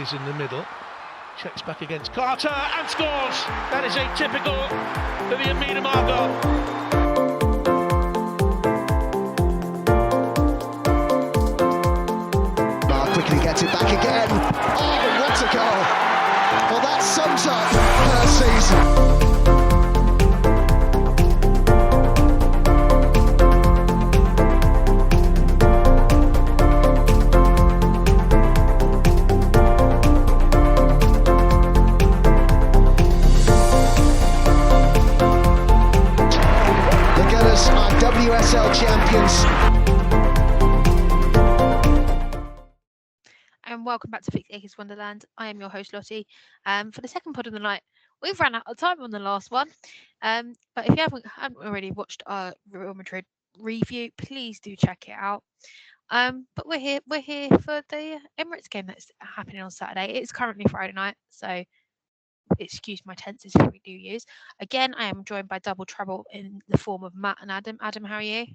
is in the middle. Checks back against Carter and scores. That is atypical for the Amina goal. Quickly gets it back again. Oh, what a goal! Well, that sums up her season. The Gunners are WSL champions. And welcome back to Vic Akers Wonderland. I am your host Lottie. For the second pod of the night, we've run out of time on the last one. But if you haven't already watched our Real Madrid review, please do check it out. But we're here for the Emirates game that's happening on Saturday. It's currently Friday night, so excuse my tenses if we do use. Again, I am joined by double trouble in the form of Matt and Adam. Adam, how are you?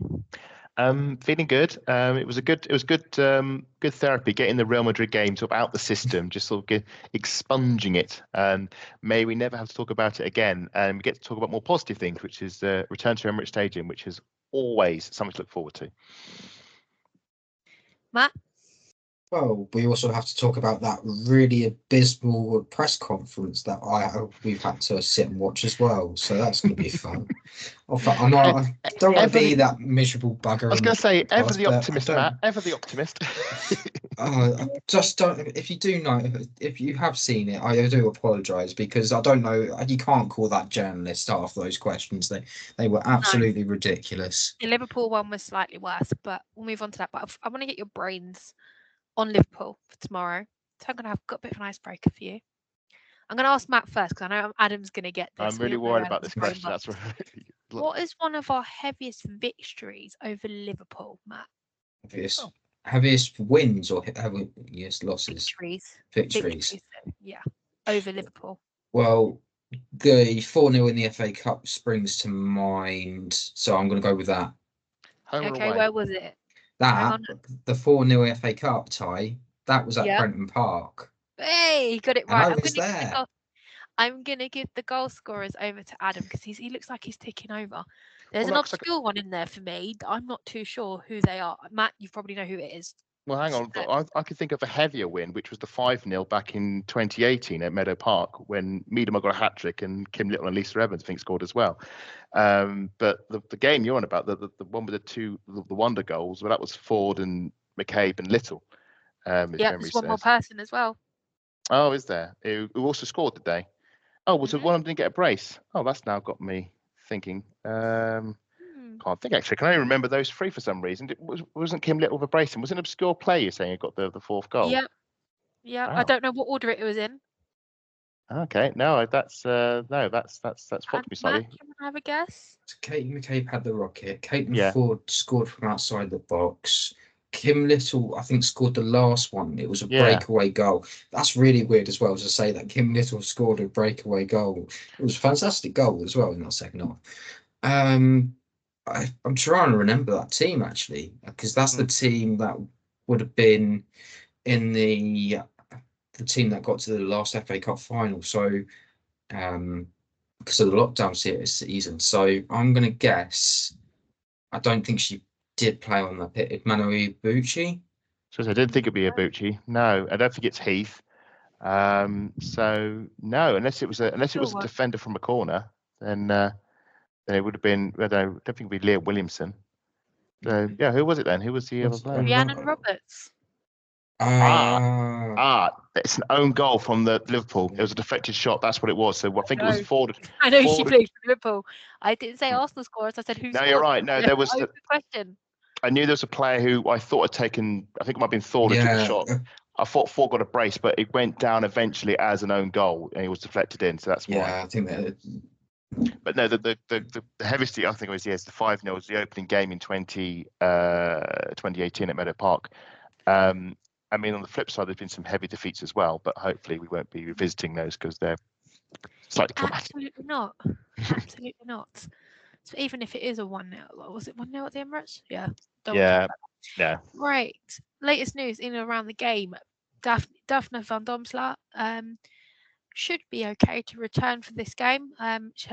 Feeling good. It was good therapy, getting the Real Madrid game sort of out the system, just sort of expunging it. And may we never have to talk about it again. And we get to talk about more positive things, which is return to Emirates Stadium, which is always something to look forward to. Matt? Well, we also have to talk about that really abysmal press conference that we've had to sit and watch as well. So that's going to be fun. I don't want to be that miserable bugger. I was going to say, ever the optimist, Matt. Ever the optimist. Just don't. If you do know, if you have seen it, I do apologise because I don't know. You can't call that journalist after those questions. They were absolutely ridiculous. The Liverpool one was slightly worse, but we'll move on to that. But I want to get your brains on Liverpool for tomorrow. So I'm going to have got a bit of an icebreaker for you. I'm going to ask Matt first because I know Adam's going to get this. I'm really worried about this question. That's right. What is one of our heaviest victories over Liverpool, Matt? Heaviest wins or heaviest losses? Victories. Yeah, over Liverpool. Well, the 4-0 in the FA Cup springs to mind, so I'm going to go with that. Okay, where was it? That, the 4-0 FA Cup tie, that was at Prenton Park. Hey, you got it right. I'm going to give the goal scorers over to Adam because he looks like he's ticking over. There's an obscure one in there for me. I'm not too sure who they are. Matt, you probably know who it is. Well, hang on. I could think of a heavier win, which was the 5-0 back in 2018 at Meadow Park when Miedema got a hat-trick and Kim Little and Lisa Evans, I think, scored as well. But the game you're on about, the one with the wonder goals, well, that was Ford and McCabe and Little. There's one more person as well. Oh, is there? Who also scored today? Oh, was it one of them didn't get a brace? Oh, that's now got me thinking. Can't think actually. Can I remember those three for some reason? Wasn't Kim Little with a brace? Was it an obscure play you're saying it got the fourth goal? Yeah. Oh. I don't know what order it was in. Okay, no, that's fucked me slightly. Can I have a guess? Katie McCabe had the rocket. Caitlin Ford scored from outside the box. Kim Little, I think, scored the last one. It was a breakaway goal. That's really weird as well to say that Kim Little scored a breakaway goal. It was a fantastic goal as well in that second half. I'm trying to remember that team actually, because that's the team that would have been in the team that got to the last FA Cup final. So, because of the lockdown season. So I'm going to guess. I don't think she did play on the pitch. Manuel Bucci. So I didn't think it'd be a Bucci. No, I don't think it's Heath. So no, unless it was a defender from a corner, then it would have been. I don't think it'd be Leah Williamson. So yeah, who was it then? Who was the other player? Rhiannon Roberts. It's an own goal from the Liverpool. It was a deflected shot. That's what it was. So I think it was Ford. I know she played for Liverpool. I didn't say Arsenal scorers. I said who. No, you're right. No, there was a question. I knew there was a player who I thought had taken. I think it might have been Thor who took the shot. I thought Ford got a brace, but it went down eventually as an own goal, and it was deflected in. So that's why. Yeah, I think that. But no, the heaviest I think was the 5-0 was the opening game in 2018 at Meadow Park. I mean, on the flip side, there's been some heavy defeats as well, but hopefully we won't be revisiting those because they're slightly traumatic. Absolutely not. Absolutely not. So even if it is a 1-0, was it 1-0 at the Emirates? Yeah. Yeah. Right. Latest news in and around the game. Daphne van Domsla should be okay to return for this game. What's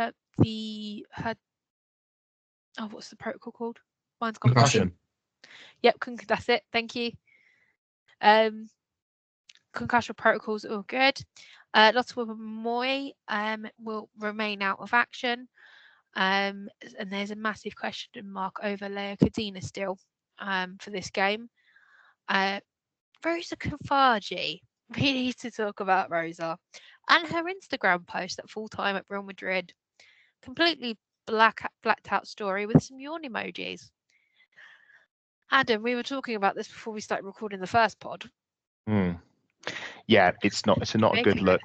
the protocol called? Mine's gone. Concussion. Yep, that's it. Thank you. Concussion protocols are all good. Lottie Moy will remain out of action. And there's a massive question mark over Leah Kadina still for this game. Rosa Kafaji. We need to talk about Rosa and her Instagram post at full time at Real Madrid. Completely blacked out story with some yawn emojis. Adam, we were talking about this before we started recording the first pod. Yeah, it's not a good look.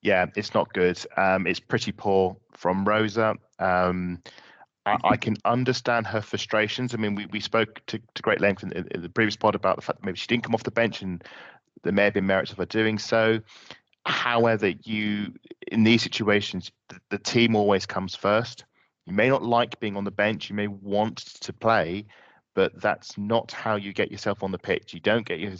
Yeah, it's not good. It's pretty poor from Rosa. I can understand her frustrations. I mean, we spoke to great length in the previous pod about the fact that maybe she didn't come off the bench and there may have been merits of her doing so. However, in these situations, the team always comes first. You may not like being on the bench. You may want to play, but that's not how you get yourself on the pitch. You don't get your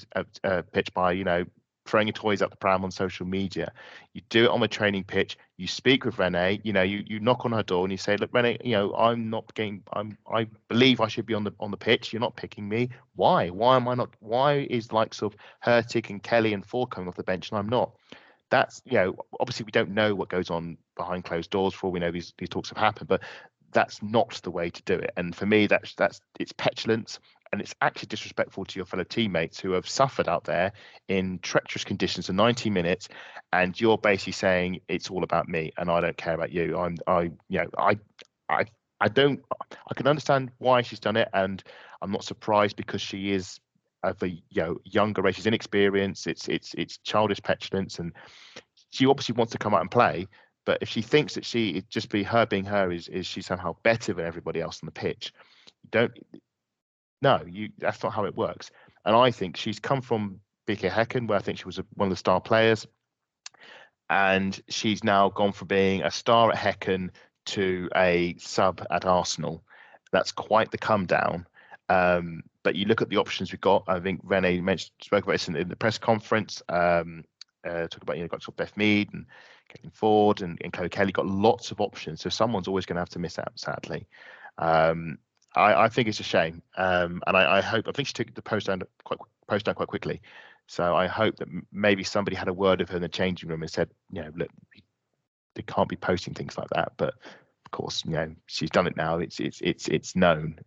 pitch by, throwing your toys up the pram on social media. You do it on the training pitch. You speak with Renee. You knock on her door and you say, "Look, Renee, I'm not getting. I believe I should be on the pitch. You're not picking me. Why? Why am I not? Why is likes of Hurtig and Kelly and Ford coming off the bench and I'm not?" That's obviously we don't know what goes on behind closed doors for all we know these talks have happened, but that's not the way to do it. And for me, that's it's petulance. And it's actually disrespectful to your fellow teammates who have suffered out there in treacherous conditions for 90 minutes, and you're basically saying it's all about me and I don't care about you. I can understand why she's done it, and I'm not surprised because she is of a younger age. She's inexperienced. It's childish petulance, and she obviously wants to come out and play. But if she thinks that it just be her being her is she somehow better than everybody else on the pitch, that's not how it works. And I think she's come from BK Häcken, where I think she was one of the star players, and she's now gone from being a star at Häcken to a sub at Arsenal. That's quite the come down. But you look at the options we've got. I think Renee spoke about this in the press conference. Talk about got Beth Mead and Caitlin Ford and Chloe Kelly. Got lots of options, so someone's always going to have to miss out, sadly. I think it's a shame, and I think she took the post down quite quickly. So I hope that maybe somebody had a word with her in the changing room and said, look, they can't be posting things like that. But of course, she's done it now. It's known.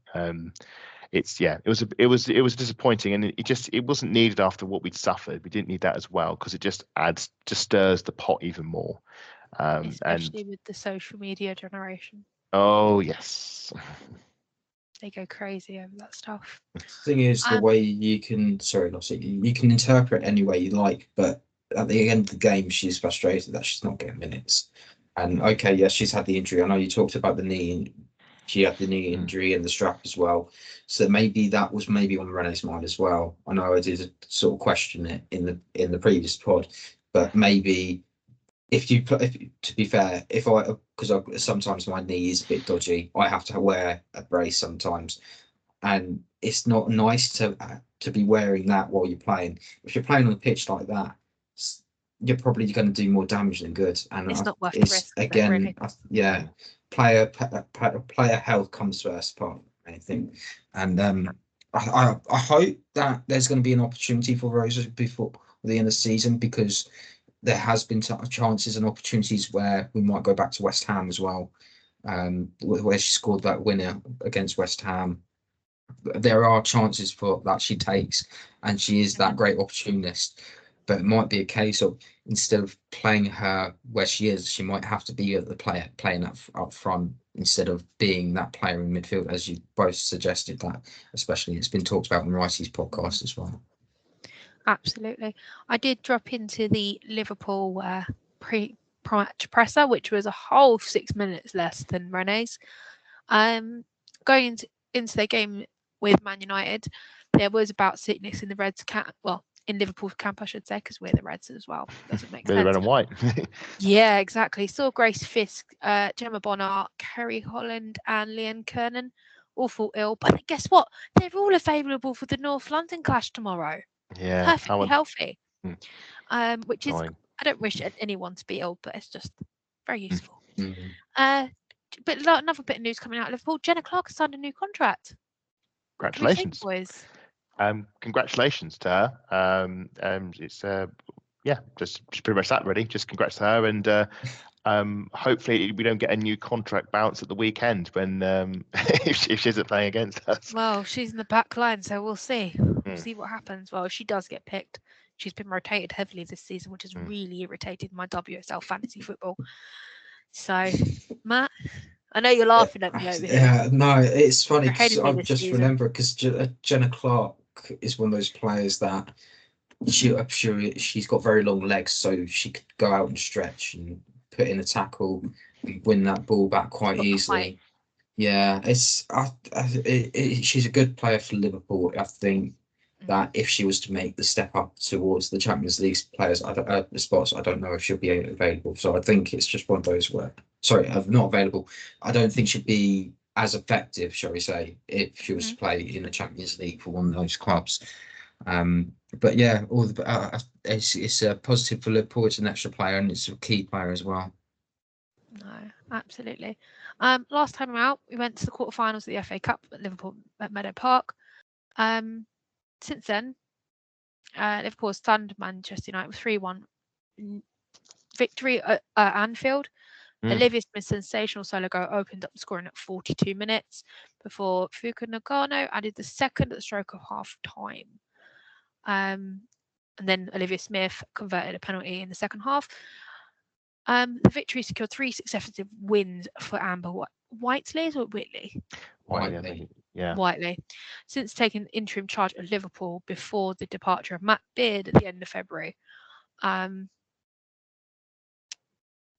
It was disappointing, and it wasn't needed after what we'd suffered. We didn't need that as well, because it just stirs the pot even more. Especially with the social media generation. Oh yes. They go crazy over that stuff. The thing is, the way you can interpret any way you like, but at the end of the game, she's frustrated that she's not getting minutes. And okay, yes, she's had the injury. I know you talked about the knee. She had the knee injury and the strap as well. So maybe that was on Renee's mind as well. I know I did sort of question it in the previous pod, but maybe to be fair, because sometimes my knee is a bit dodgy, I have to wear a brace sometimes, and it's not nice to be wearing that while you're playing. If you're playing on a pitch like that, you're probably going to do more damage than good, and it's not worth the risk. Again, really. Player health comes first, part of anything, and I hope that there's going to be an opportunity for Rosa before the end of the season, because there has been chances and opportunities where we might go back to West Ham as well, where she scored that winner against West Ham. There are chances for that she takes, and she is that great opportunist. But it might be a case of, instead of playing her where she is, she might have to be the player playing up front instead of being that player in midfield, as you both suggested. That especially it's been talked about on Ricey's podcast as well. Absolutely. I did drop into the Liverpool pre-match presser, which was a whole 6 minutes less than Renee's. Going into their game with Man United, there was about sickness in the Reds camp. Well, in Liverpool's camp, I should say, because we're the Reds as well. Doesn't make sense. We're the red and white. Yeah, exactly. Saw Grace Fisk, Gemma Bonner, Kerry Holland, and Leanne Kernan all fall ill. But guess what? They're all available for the North London clash tomorrow. Yeah, perfectly healthy. which is, Annoying. I don't wish anyone to be ill, but it's just very useful. Mm. But another bit of news coming out of Liverpool: Jenna Clark has signed a new contract. Congratulations. What do we think, boys? Congratulations to her. It's just pretty much that really. Just congrats to her, and hopefully we don't get a new contract bounce at the weekend when if she isn't playing against us. Well, she's in the back line, so we'll see. We'll Mm. see what happens. Well, if she does get picked, she's been rotated heavily this season, which has really irritated my WSL fantasy football. So, Matt, I know you're laughing at me over here. Yeah, no, it's funny You're because hating me I this just season. remember because Jenna Clark is one of those players that she's got very long legs, so she could go out and stretch and put in a tackle and win that ball back quite easily. Yeah, she's a good player for Liverpool. I think that if she was to make the step up towards the Champions League players, spots, I don't know if she'll be available. So I think it's just one of those where, sorry, not available. I don't think she'd be as effective, shall we say, if she was to play in the Champions League for one of those clubs. But yeah, it's a positive for Liverpool. It's an extra player and it's a key player as well. No, absolutely. Last time out, we went to the quarterfinals of the FA Cup at Liverpool at Meadow Park. Since then, Liverpool has stunned Manchester United with 3-1 victory at Anfield. Olivia Smith's sensational solo goal opened up the scoring at 42 minutes before Fuka Nagano added the second at the stroke of half time. And then Olivia Smith converted a penalty in the second half. The victory secured 3 successive wins for Amber Whiteley or Whitley? Whiteley. Yeah. Whiteley, since taking interim charge of Liverpool before the departure of Matt Beard at the end of February.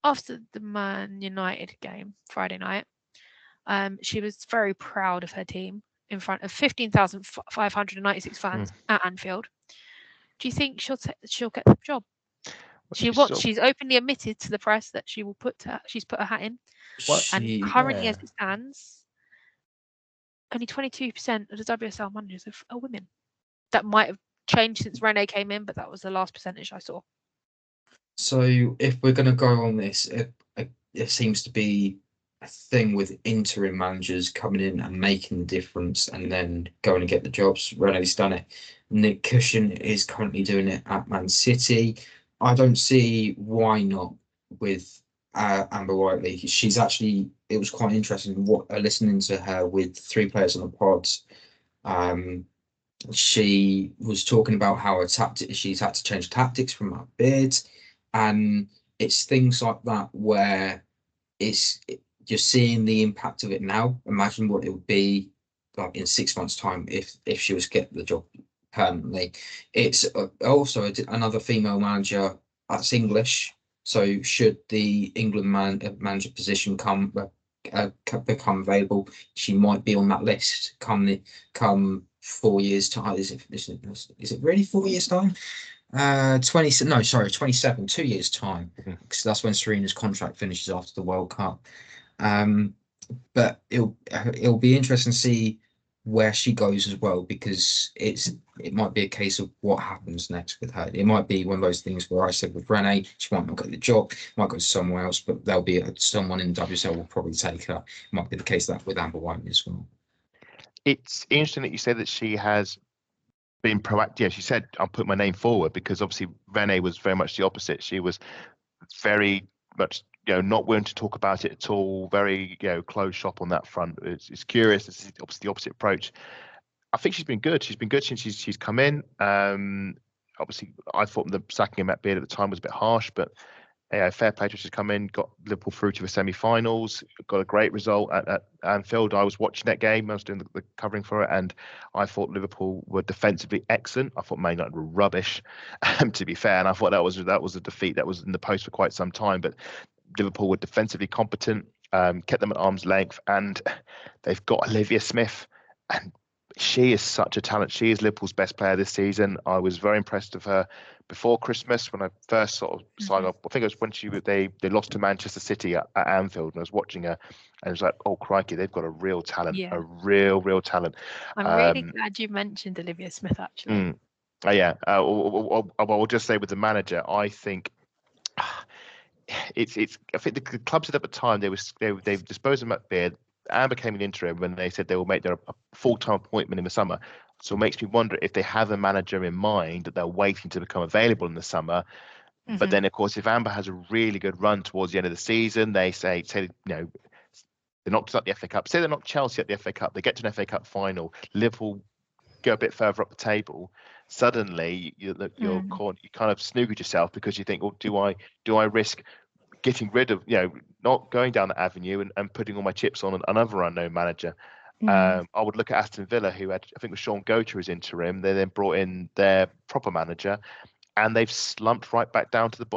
After the Man United game Friday night, she was very proud of her team in front of 15,596 fans at Anfield. Do you think she'll get the job? She's openly admitted to the press that she's put her hat in. And currently, as it stands, only 22% of the WSL managers are women. That might have changed since Renee came in, but that was the last percentage I saw. So if we're going to go on this, it seems to be a thing with interim managers coming in and making the difference and then going to get the jobs. Renee's done it. Nick Cushion is currently doing it at Man City. I don't see why not with Amber Whiteley. She's actually, it was quite interesting listening to her with 3 players on the pod. She was talking about how she's had to change tactics from her bid, and it's things like that where you're seeing the impact of it now. Imagine what it would be like in 6 months' time if she was to get the job permanently. It's also another female manager that's English. So should the England manager position become available, she might be on that list come 4 years time. Is it really 4 years time? 27, 2 years time, because that's when Serena's contract finishes after the World Cup. But it'll be interesting to see where she goes as well, because it might be a case of what happens next with her. It might be one of those things where I said with Renee, she might not get the job, might go somewhere else, but there'll be someone in the WSL will probably take her. It might be the case that with Amber Whiteley as well. It's interesting that you say that she has been proactive. Yeah, she said, I'll put my name forward, because obviously Renee was very much the opposite. She was very much, not willing to talk about it at all, very, closed shop on that front. It's curious. It's obviously the opposite approach. I think she's been good. She's been good since she's come in. Obviously, I thought the sacking of Matt Beard at the time was a bit harsh, but fair play to her. She's come in, got Liverpool through to the semi-finals, got a great result at Anfield. I was watching that game. I was doing the covering for it, and I thought Liverpool were defensively excellent. I thought Man United were rubbish, to be fair, and I thought that was a defeat that was in the post for quite some time. But Liverpool were defensively competent, kept them at arm's length, and they've got Olivia Smith, and she is such a talent. She is Liverpool's best player this season. I was very impressed with her before Christmas when I first sort of signed up. I think it was when they lost to Manchester City at Anfield, and I was watching her, and it was like, oh crikey, they've got a real talent, a real talent. I'm really glad you mentioned Olivia Smith, actually. Yeah. I'll just say with the manager, I think it's. I think the club said at the time they've disposed of Matt Beard. Amber became an interim when they said they will make their a full-time appointment in the summer. So it makes me wonder if they have a manager in mind that they're waiting to become available in the summer. But then, of course, if Amber has a really good run towards the end of the season, they say they're knocked up the FA Cup. Say they're not Chelsea at the FA Cup. They get to an FA Cup final. Liverpool go a bit further up the table. Suddenly, you kind of snookered yourself because you think, well, do I risk getting rid of, not going down that avenue and putting all my chips on another unknown manager? I would look at Aston Villa, who had, I think, was Sean Goater as interim. They then brought in their proper manager, and they've slumped right back down to the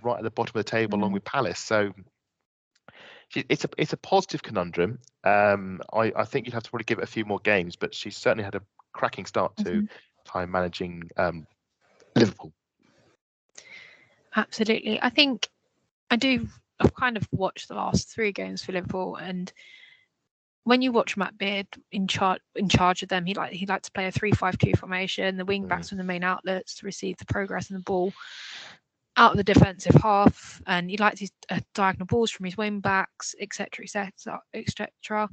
right at the bottom of the table along with Palace. So it's a positive conundrum. I think you'd have to probably give it a few more games, but she's certainly had a cracking start to time managing Liverpool. Absolutely. I think I've kind of watched the last 3 games for Liverpool, and when you watch Matt Beard in charge of them, he likes to play a 3-5-2 formation. The wing backs from the main outlets to receive the progress and the ball out of the defensive half, and he likes his diagonal balls from his wing backs, etc., etc.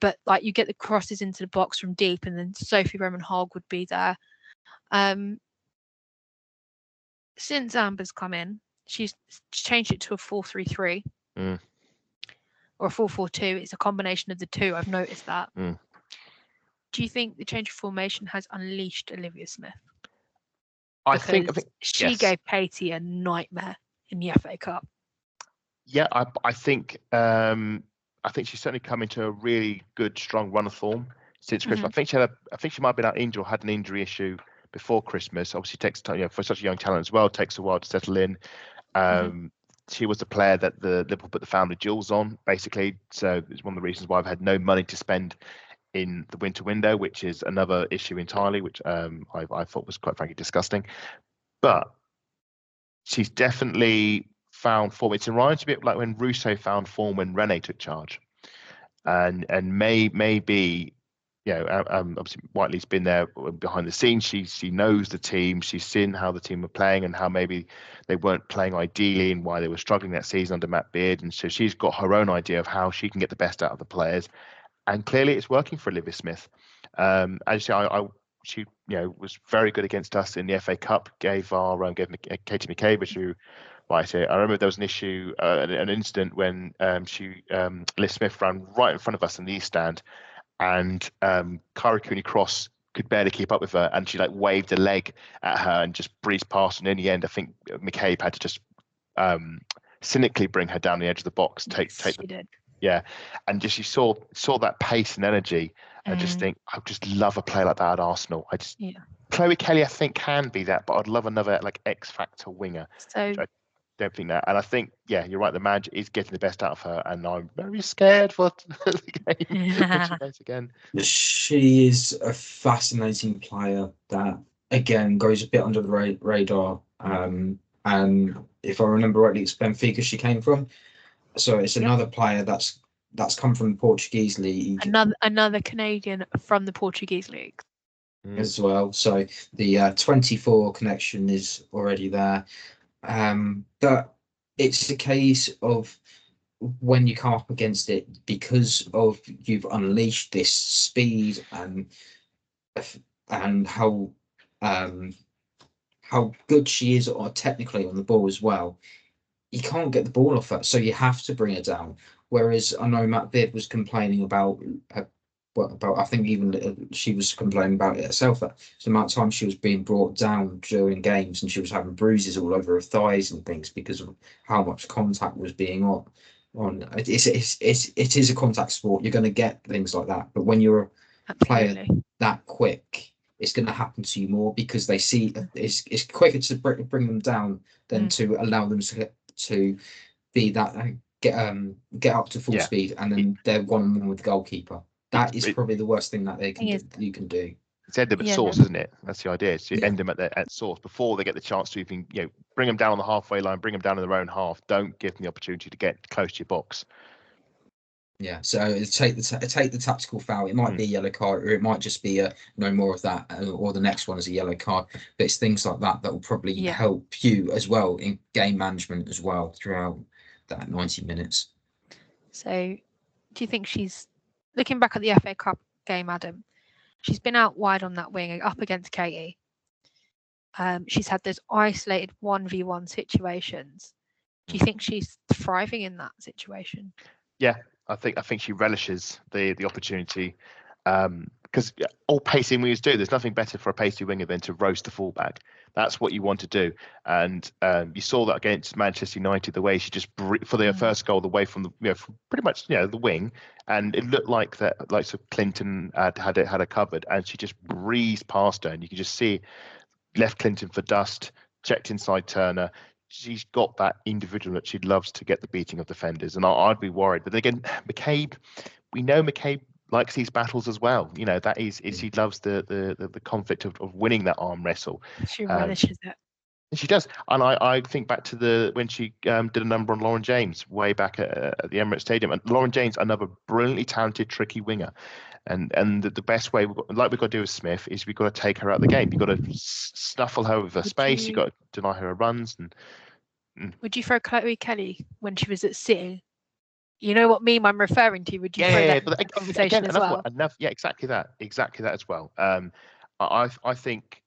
But like you get the crosses into the box from deep, and then Sophie Roman-Hogg would be there. Since Amber's come in, she's changed it to a 4-3-3 or a 4-4-2. It's a combination of the two. I've noticed that. Do you think the change of formation has unleashed Olivia Smith? I think she gave Katie a nightmare in the FA Cup. Yeah, I think she's certainly come into a really good, strong run of form since Christmas. I think she might have been out injured or had an injury issue before Christmas. Obviously, takes time, for such a young talent as well. Takes a while to settle in. She was the player that the Liverpool put the family jewels on, basically. So it's one of the reasons why I've had no money to spend in the winter window, which is another issue entirely, which I thought was quite frankly disgusting. But she's definitely found form. It reminds me a bit like when Russo found form when Rene took charge, and maybe obviously Whiteley's been there behind the scenes. She knows the team. She's seen how the team were playing and how maybe they weren't playing ideally and why they were struggling that season under Matt Beard. And so she's got her own idea of how she can get the best out of the players. And clearly it's working for Olivia Smith. As you say, she was very good against us in the FA Cup. Gave Katie McCabe, who, like I say, I remember there was an issue, an incident when Liv Smith ran right in front of us in the East Stand, and Kyra Cooney-Cross could barely keep up with her, and she waved a leg at her and just breezed past. And in the end, I think McCabe had to just cynically bring her down the edge of the box. Yeah, and just you saw that pace and energy. I just think I just love a player like that at Arsenal. Chloe Kelly, I think, can be that, but I'd love another X factor winger. So I don't think that, and I think you're right. The manager is getting the best out of her, and I'm very scared for the game when she plays again. She is a fascinating player that again goes a bit under the radar. And if I remember rightly, it's Benfica she came from. So it's another player that's come from the Portuguese league. Another Canadian from the Portuguese league as well. So the 24 connection is already there. But it's a case of when you come up against it, because of you've unleashed this speed and how good she is technically on the ball as well. You can't get the ball off her, so you have to bring her down. Whereas I know Matt Beard was complaining about I think even she was complaining about it herself, that the amount of time she was being brought down during games and she was having bruises all over her thighs and things because of how much contact was being on. It is a contact sport. You're going to get things like that, but when you're a player that quick, it's going to happen to you more because they see it's quicker to bring them down than to allow them to be that get up to full speed and then they're 1-on-1 with the goalkeeper. That is probably the worst thing that you can do. It's end them at source, isn't it? That's the idea. It's end them at source before they get the chance to even bring them down on the halfway line, bring them down in their own half. Don't give them the opportunity to get close to your box. Yeah, so take the tactical foul. It might be a yellow card, or it might just be a no more of that, or the next one is a yellow card. But it's things like that that will probably help you as well in game management as well throughout that 90 minutes. So, do you think she's looking back at the FA Cup game, Adam? She's been out wide on that wing up against Katie. She's had those isolated 1v1 situations. Do you think she's thriving in that situation? Yeah, I think she relishes the opportunity, because all pacey wingers do. There's nothing better for a pacey winger than to roast the fullback. That's what you want to do. And you saw that against Manchester United, the way she just for their first goal, the way from the from pretty much the wing, and it looked like that, like so Clinton had her covered, and she just breezed past her, and you can just see left Clinton for dust, checked inside Turner. She's got that individual that she loves to get the beating of defenders, and I'd be worried. But again, McCabe, we know McCabe likes these battles as well. That is she loves the conflict of winning that arm wrestle. She relishes it. She does, and I think back to when she did a number on Lauren James way back at the Emirates Stadium, and Lauren James, another brilliantly talented, tricky winger. And the best way, we've got to do with Smith, is we've got to take her out of the game. You've got to snuffle her with her space. You've got to deny her her runs. Would you throw Chloe Kelly when she was at City? You know what meme I'm referring to? Would you throw that in that conversation as well? Exactly that as well. I think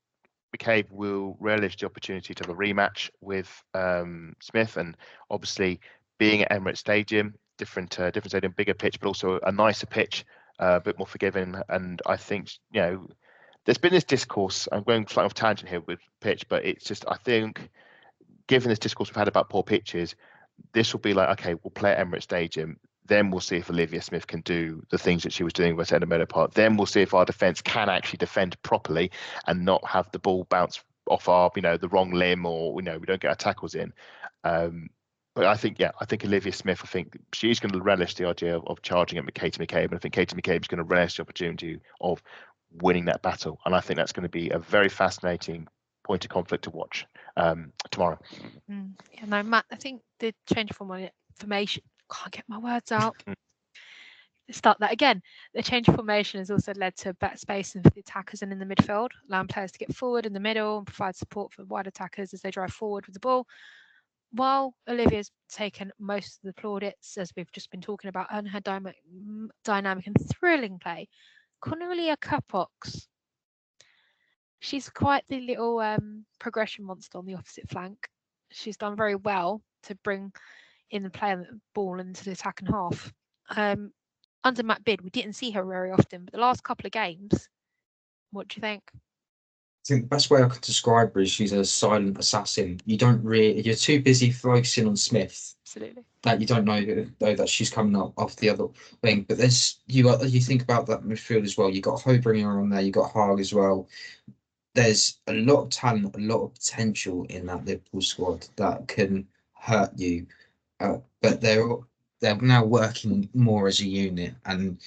McCabe will relish the opportunity to have a rematch with Smith, and obviously being at Emirates Stadium, different stadium, bigger pitch, but also a nicer pitch. A bit more forgiving, and I think there's been this discourse. I'm going slightly off tangent here with pitch, but it's just, I think, given this discourse we've had about poor pitches, this will be like, okay, we'll play at Emirates Stadium, then we'll see if Olivia Smith can do the things that she was doing with Meadow Park. Then we'll see if our defence can actually defend properly and not have the ball bounce off our, the wrong limb, or we don't get our tackles in. But I think Olivia Smith, I think she's going to relish the idea of charging at Katie McCabe, and I think Katie McCabe is going to relish the opportunity of winning that battle. And I think that's going to be a very fascinating point of conflict to watch tomorrow. Yeah, no, Matt, I think the change of formation, can't get my words out. Let's start that again. The change of formation has also led to better spacing for the attackers and in the midfield, allowing players to get forward in the middle and provide support for wide attackers as they drive forward with the ball. While Olivia's taken most of the plaudits, as we've just been talking about, and her dynamic and thrilling play, Cornelia Kapocs, she's quite the little progression monster on the opposite flank. She's done very well to bring in the play and the ball into the attacking half. Under Matt Bid, we didn't see her very often, but the last couple of games, what do you think? I think the best way I could describe her is she's a silent assassin. You're too busy focusing on Smith. Absolutely. That you don't know that she's coming up off the other wing. But you think about that midfield as well. You got Hobringer on there. You got Haag as well. There's a lot of talent, a lot of potential in that Liverpool squad that can hurt you. But they're now working more as a unit, and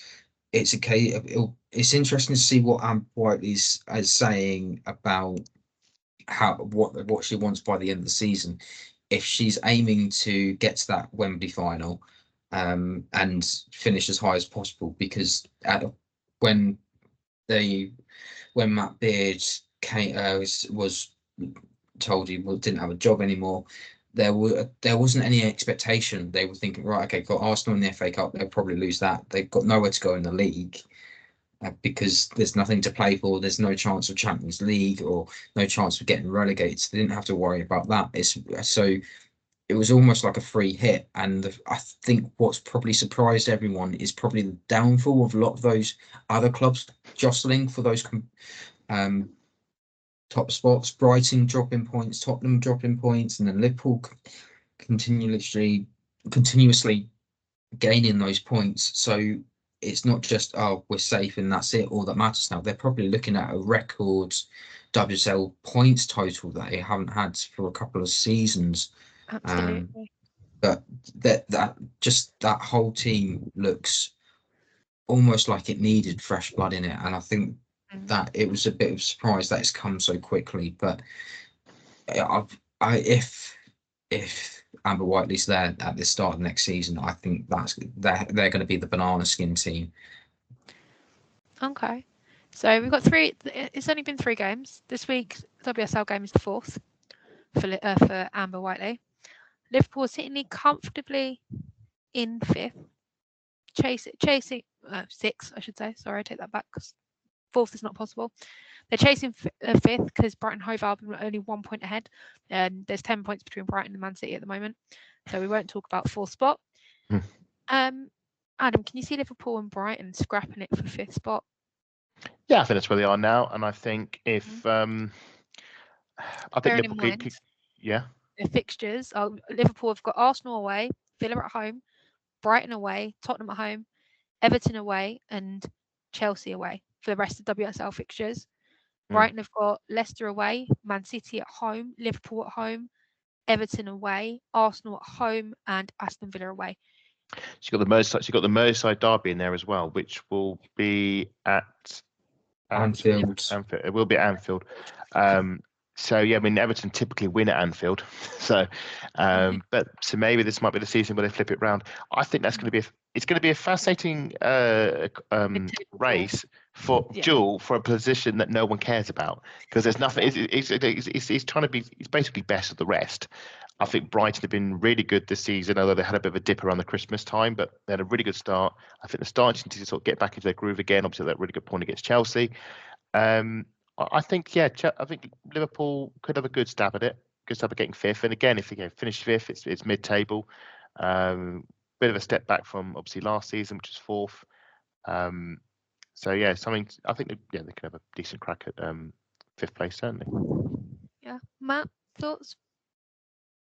it's it's interesting to see what Amber Whiteley is saying about what she wants by the end of the season. If she's aiming to get to that Wembley final and finish as high as possible, because when Matt Beard was told he didn't have a job anymore, there wasn't any expectation. They were thinking, right, okay, got Arsenal in the FA Cup, they'll probably lose that. They've got nowhere to go in the league because there's nothing to play for. There's no chance of Champions League or no chance of getting relegated. So they didn't have to worry about that. It was almost like a free hit. And I think what's probably surprised everyone is probably the downfall of a lot of those other clubs jostling for those top spots. Brighton dropping points, Tottenham dropping points, and then Liverpool continuously gaining those points. So it's not just, we're safe and that's it, all that matters now. They're probably looking at a record WSL points total that they haven't had for a couple of seasons. Absolutely. But that whole team looks almost like it needed fresh blood in it, and I think that it was a bit of a surprise that it's come so quickly. But if Amber Whiteley's there at the start of next season, I think they're going to be the banana skin team. Okay. So we've got 3. It's only been 3 games. This week, WSL game is the 4th for Amber Whiteley. Liverpool sitting comfortably in 5th. Chasing 6th, I should say. Sorry, I take that back because 4th is not possible. They're chasing 5th because Brighton Hove Albion are only 1 point ahead. And there's 10 points between Brighton and Man City at the moment. So we won't talk about 4th spot. Adam, can you see Liverpool and Brighton scrapping it for 5th spot? Yeah, I think that's where they are now. And I think if I think Bearing Liverpool in mind, yeah. their fixtures, Liverpool have got Arsenal away, Villa at home, Brighton away, Tottenham at home, Everton away, and Chelsea away for the rest of WSL fixtures. Brighton have got Leicester away, Man City at home, Liverpool at home, Everton away, Arsenal at home, and Aston Villa away. She's got the Merseyside derby in there as well, which will be at Anfield. It will be at Anfield. So yeah, I mean Everton typically win at Anfield, so maybe this might be the season where they flip it round. I think that's going to be a fascinating race for duel for a position that no one cares about because there's nothing. It's trying to be. It's basically best of the rest. I think Brighton have been really good this season, although they had a bit of a dip around the Christmas time, but they had a really good start. I think they're starting to sort of get back into their groove again. Obviously, that really good point against Chelsea. I think Liverpool could have a good stab at it. Good stab at getting 5th, and again, if they finish 5th, it's mid-table. Bit of a step back from obviously last season, which is 4th. So yeah, something I think they could have a decent crack at 5th place certainly. Yeah, Matt, thoughts?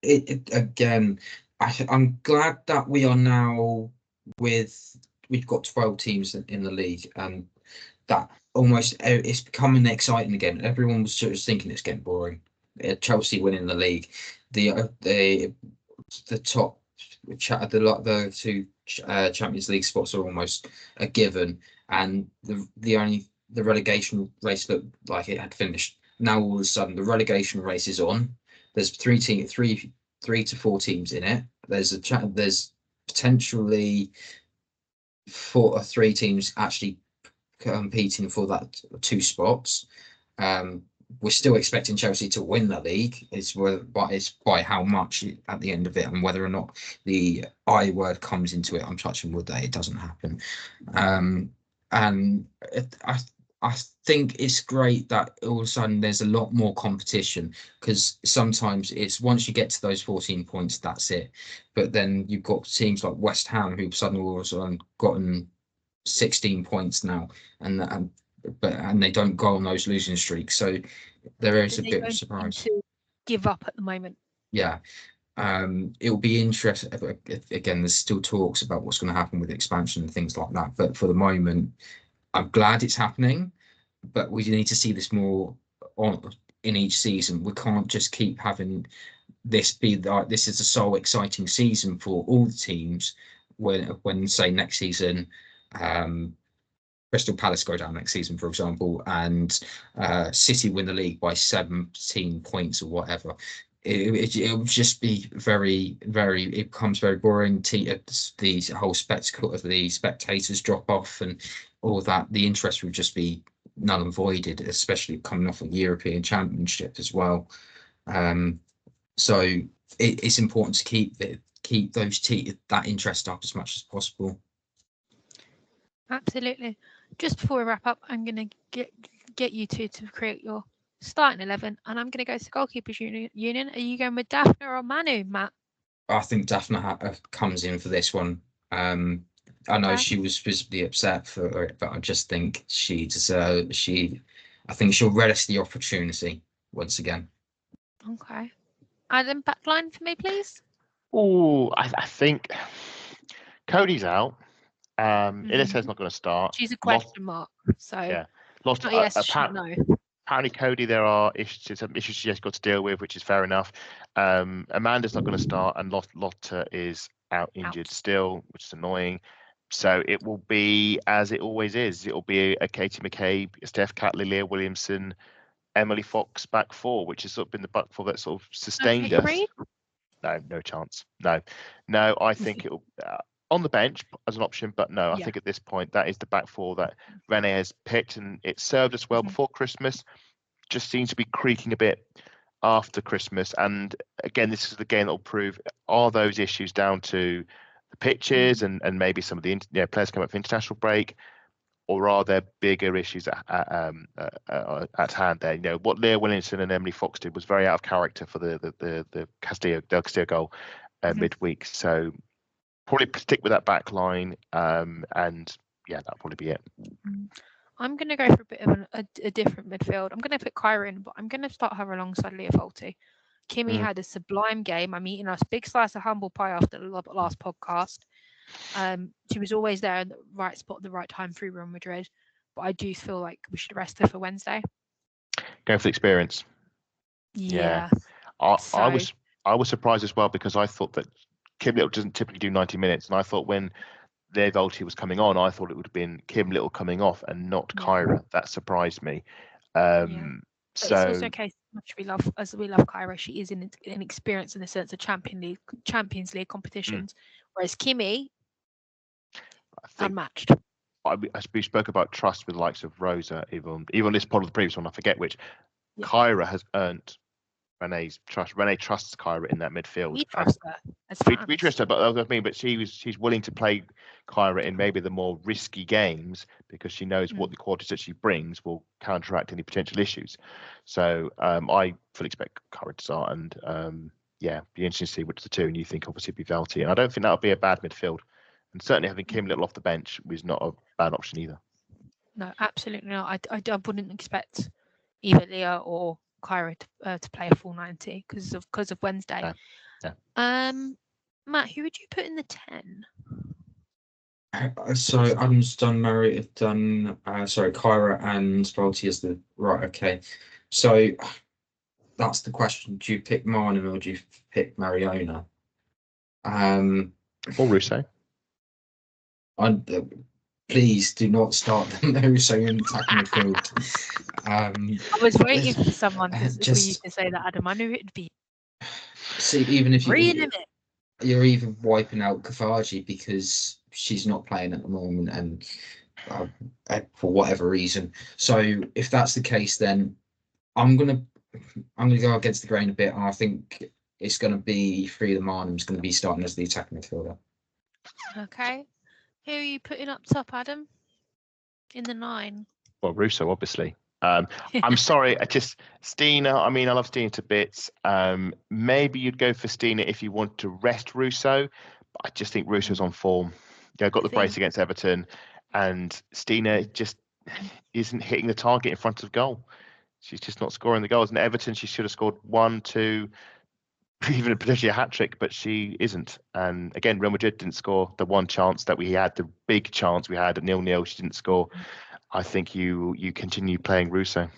Again, I'm glad that we are now we've got 12 teams in the league, and that almost it's becoming exciting again. Everyone was sort of thinking it's getting boring. Chelsea winning the league, the top the 2 Champions League spots are almost a given, and the relegation race looked like it had finished. Now all of a sudden the relegation race is on. There's 3 to 4 teams in it. There's potentially 4 or 3 teams actually competing for that 2 spots. We're still expecting Chelsea to win the league. It's by how much at the end of it, and whether or not the I word comes into it. I'm touching wood that it doesn't happen. I think it's great that all of a sudden there's a lot more competition, because sometimes it's once you get to those 14 points, that's it. But then you've got teams like West Ham who've suddenly all of a sudden gotten 16 points now, and they don't go on those losing streaks. So there is a bit of a surprise. To give up at the moment. Yeah. It'll be interesting. Again, there's still talks about what's going to happen with expansion and things like that. But for the moment, I'm glad it's happening, but we need to see this more in each season. We can't just keep having this be like this is a so exciting season for all the teams when say next season Crystal Palace go down next season, for example, and City win the league by 17 points or whatever. It would just be very, very. It becomes very boring. The whole spectacle of the spectators drop off and all that. The interest would just be null and voided, especially coming off a European Championship as well. So it's important to keep that interest up as much as possible. Absolutely. Just before we wrap up, I'm going to get you two to create your starting 11, and I'm going to go to goalkeepers union. Are you going with Daphne or Manu, Matt? I think Daphne comes in for this one. I know she was visibly upset for it, but I just think she deserves. I think she'll relish the opportunity once again. Okay. Adam, backline for me, please. Oh, I think Cody's out. Ilisa's not going to start. She's a question mark. So yeah, lost. Apparently, Cody, there are issues she has got to deal with, which is fair enough. Amanda's not going to start, and Lotte is injured still, which is annoying. So it will be as it always is. It will be a Katie McCabe, Steph Catley, Leah Williamson, Emily Fox back 4, which has sort of been the back 4 that sort of sustained us. No chance. No. I think it'll on the bench as an option, but no, I think at this point that is the back four that Rene has picked, and it served us well before Christmas. Just seems to be creaking a bit after Christmas, and again, this is the game that will prove: are those issues down to the pitches and maybe some of the players come up for international break, or are there bigger issues at hand there? What Leah Williamson and Emily Fox did was very out of character for the Castillo goal midweek. So probably stick with that back line, and that'll probably be it. I'm going to go for a bit of a different midfield. I'm going to put Kyra in, but I'm going to start her alongside Leah Folty. Kimmy had a sublime game. I'm eating a big slice of humble pie after the last podcast. She was always there in the right spot at the right time through Real Madrid, but I do feel like we should rest her for Wednesday. Go for the experience. Yeah. I was surprised as well, because I thought that Kim Little doesn't typically do 90 minutes, and I thought when Leah Folty was coming on, I thought it would have been Kim Little coming off and not Kyra. That surprised me. But it's also a case much we love Kyra. She is inexperienced in the sense of Champions League competitions, whereas Kimmy, unmatched. We spoke about trust with the likes of Rosa, even this pod of the previous one, I forget which. Kyra has earned Rene's trust. Rene trusts Kyra in that midfield. We trust her. We trust her, but she's willing to play Kyra in maybe the more risky games, because she knows what the qualities that she brings will counteract any potential issues. So I fully expect Kyra to start, and be interesting to see which of the two. And you think obviously it'd be Velty, and I don't think that'll be a bad midfield. And certainly having Kim Little off the bench was not a bad option either. No, absolutely not. I wouldn't expect either Leah or Kyra to play a full 90 because of Wednesday. Matt, who would you put in the 10? So Adam's done Kyra and Volty is the right. Okay, so that's the question: do you pick Marnham or do you pick Mariona? Or Russo? Please do not start them Russo in attacking midfield. I was waiting for someone for you to say that, Adam. I knew it'd be. See, even if you're even wiping out Kafaji because she's not playing at the moment, and for whatever reason. So if that's the case, then I'm gonna go against the grain a bit, and I think it's gonna be Frida Marnham's gonna be starting as the attacking midfielder. Okay. Who are you putting up top, Adam? In the 9? Well, Russo, obviously. I'm sorry, Stina. I mean, I love Stina to bits. Maybe you'd go for Stina if you want to rest Russo, but I just think Russo's on form. Got the brace against Everton, and Stina just isn't hitting the target in front of goal. She's just not scoring the goals. And Everton, she should have scored 1, 2. Even potentially a hat-trick, but she isn't. And again, Real Madrid didn't score the one chance that we had, the big chance we had at 0-0. She didn't score. I think you continue playing Russo.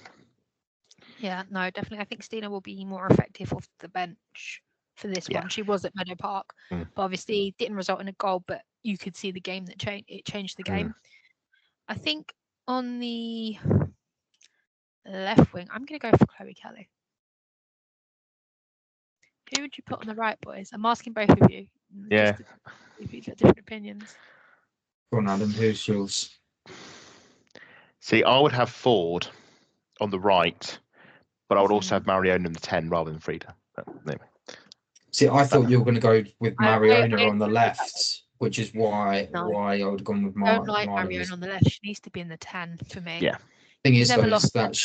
Yeah, no, definitely. I think Stina will be more effective off the bench for this one. She was at Meadow Park, but obviously didn't result in a goal, but you could see the game that changed the game. I think on the left wing, I'm going to go for Chloe Kelly. Who would you put on the right, boys? I'm asking both of you. Yeah. If you've got different opinions. Go on, Adam. Who's yours? See, I would have Ford on the right, but I would also have Mariona in the 10 rather than Frida. But anyway. See, I thought you were going to go with Mariona on the left, which is why I would have gone with Mariona. I don't like Mariona on the left. She needs to be in the 10 for me. Yeah. Thing is, though, is that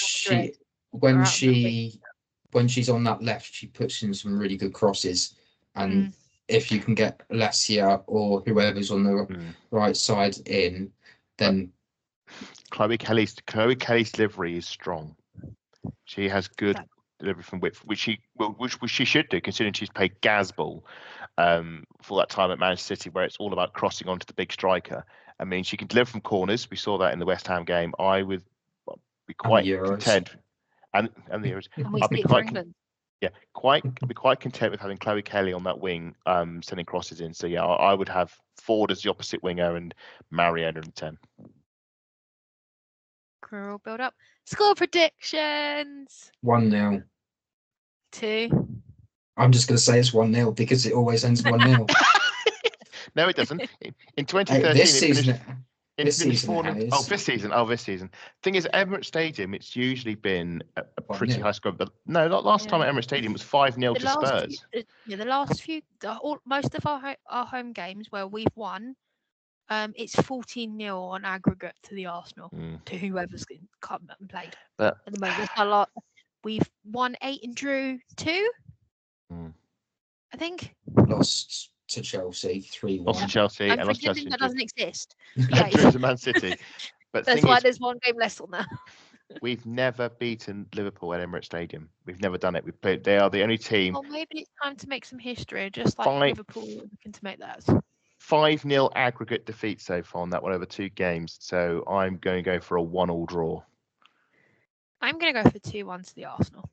when she's on that left, she puts in some really good crosses, and if you can get Alessia or whoever's on the right side in, then Chloe Kelly's delivery is strong. She has good delivery from width, which she should do, considering she's played Gazball for that time at Manchester City, where it's all about crossing onto the big striker. I mean, she can deliver from corners. We saw that in the West Ham game. I would be quite content. And the Euros. I'd be quite content with having Chloe Kelly on that wing, sending crosses in. So yeah, I would have Ford as the opposite winger and Mariona in the 10. Crew build up. Score predictions. 1-0. 2. I'm just going to say it's 1-0 because it always ends 1-0. No, it doesn't. In 2013, This season, it this finished season 4 it Oh, is. this season. Thing is, Emirates Stadium, it's usually been a pretty 1-0. high score. But no, last time at Emirates Stadium was 5-0 to Spurs. Most of our home games where we've won, it's 14-0 on aggregate to the Arsenal, to whoever's come and played. But at the moment, it's a lot. We've won 8 and drew 2. I think. Lost to Chelsea 3-1. Lost to Chelsea I'm and lost to pretending Chelsea. that doesn't exist. Yeah, drew to Man City. But that's why there's one game less on there. We've never beaten Liverpool at Emirates Stadium. We've never done it. They are the only team. Well, maybe it's time to make some history, just like Liverpool looking to make that. 5-0 aggregate defeat so far on that one over 2 games. So I'm going to go for a 1-1 draw. I'm going to go for 2-1 to the Arsenal.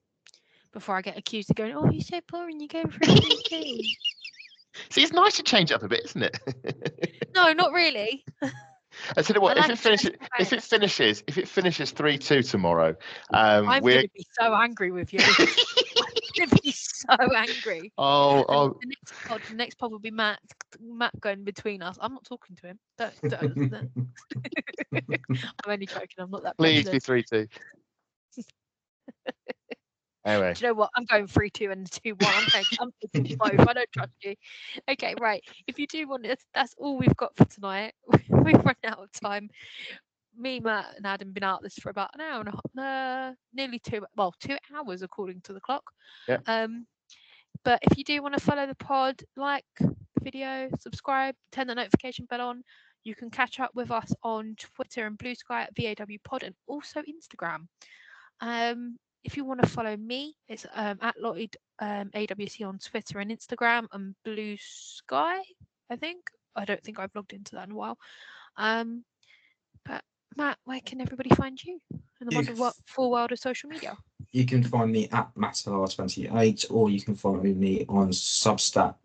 Before I get accused of going, oh, you're so boring, you go for 3-2. See, it's nice to change it up a bit, isn't it? No, not really. I tell you what, if it finishes 3-2 tomorrow, I'm going to be so angry with you. I'm going to be so angry. Oh. The next pod will be Matt going between us. I'm not talking to him. Don't. I'm only joking. I'm not that. Please be 3-2. Anyway. Do you know what? I'm going 3-2 and 2-1. I'm taking both. I don't trust you. Okay, right. If you do want it, that's all we've got for tonight. We've run out of time. Me, Matt, and Adam been out this for about an hour and a half, nearly 2 hours according to the clock. Yeah. But if you do want to follow the pod, like the video, subscribe, turn the notification bell on. You can catch up with us on Twitter and Blue Sky at VAW Pod and also Instagram. If you want to follow me, it's at Lottie AWC on Twitter and Instagram and Blue Sky, I think. I don't think I've logged into that in a while. But Matt, where can everybody find you in the wonderful world of social media? You can find me at MattLR28, or you can follow me on Substack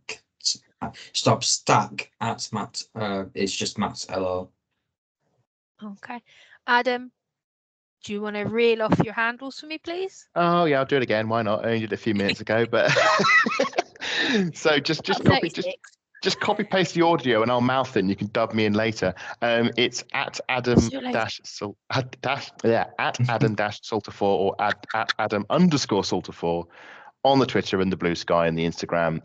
at Matt. It's just Matt LR. Okay, Adam, do you want to reel off your handles for me, please? Oh yeah, I'll do it again. Why not? I only did it a few minutes ago, but so just copy paste the audio and I'll mouth it and you can dub me in later. It's at Adam-Salter4 or at Adam_Salter4 on the Twitter and the Blue Sky and the Instagram.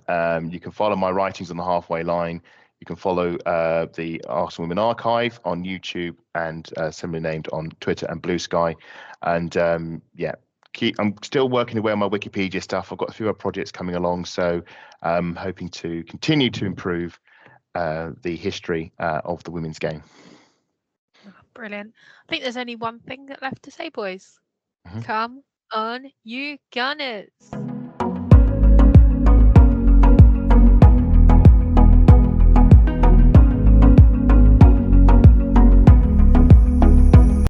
You can follow my writings on the Halfway Line. You can follow the Arsenal Women Archive on YouTube and similarly named on Twitter and Blue Sky. And I'm still working away on my Wikipedia stuff. I've got a few other projects coming along, so I'm hoping to continue to improve the history of the women's game. Oh, brilliant. I think there's only one thing left to say, boys. Mm-hmm. Come on, you Gunners.